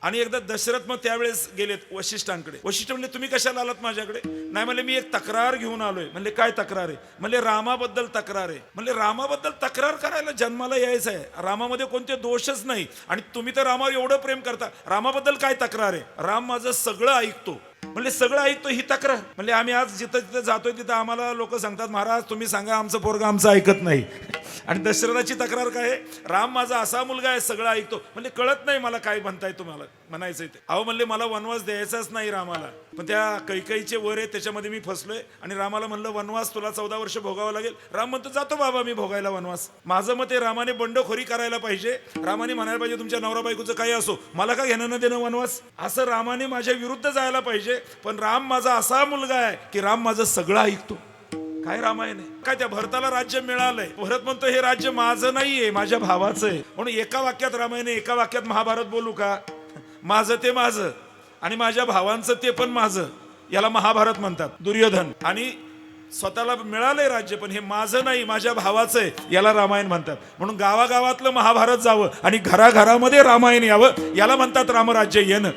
आणि एकदा दशरथ मग त्यावेळेस गेलेत वशिष्ठांकडे. वशिष्ठ म्हणले तुम्ही कशाला आलात माझ्याकडे? नाही म्हणले मी एक तक्रार घेऊन आलोय. म्हणले काय तक्रार आहे? म्हणले रामाबद्दल तक्रार आहे. म्हणले रामाबद्दल तक्रार करायला जन्माला यायचं आहे, रामामध्ये कोणते दोषच नाही आणि तुम्ही तर रामावर एवढं प्रेम करता, रामाबद्दल काय तक्रार आहे? राम माझं सगळं ऐकतो. म्हणले सगळं ऐकतो ही तक्रार? म्हणले आम्ही आज जिथं जिथं जातोय तिथं आम्हाला लोक सांगतात महाराज तुम्ही सांगा आमचं पोरगं आमचं ऐकत नाही. आणि दशरथाची तक्रार काय आहे? राम माझा असा मुलगा आहे सगळं ऐकतो. म्हणजे कळत नाही मला काय म्हणताय तुम्हाला म्हणायचंय ते. अहो म्हणले मला वनवास द्यायचाच नाही रामाला, पण त्या कैकईचे वर आहे त्याच्यामध्ये मी फसलोय आणि रामाला म्हणलं वनवास तुला 14 वर्ष भोगावं लागेल. राम म्हणतो जातो बाबा मी भोगायला वनवास. माझं मत आहे रामाने बंडखोरी करायला पाहिजे, रामाने म्हणायला पाहिजे तुमच्या नवरा बायकोचं काही असो मला का घेणं न देणं वनवास, असं रामाने माझ्या विरुद्ध जायला पाहिजे. पण राम माझा असा मुलगा आहे की राम माझं सगळं ऐकतो. काय रामायण आहे? काय त्या भरताला राज्य मिळालंय, भरत म्हणतो हे राज्य माझं नाहीये माझ्या भावाचं आहे. म्हणून एका वाक्यात रामायण, एका वाक्यात महाभारत बोलू का? माझं ते माझं आणि माझ्या भावांचं ते पण माझं, याला महाभारत म्हणतात. दुर्योधन आणि स्वतःला मिळालंय राज्य पण हे माझं नाही माझ्या भावाचं आहे, याला रामायण म्हणतात. म्हणून गावागावातलं महाभारत जावं आणि घराघरामध्ये रामायण यावं, याला म्हणतात रामराज्य येणं.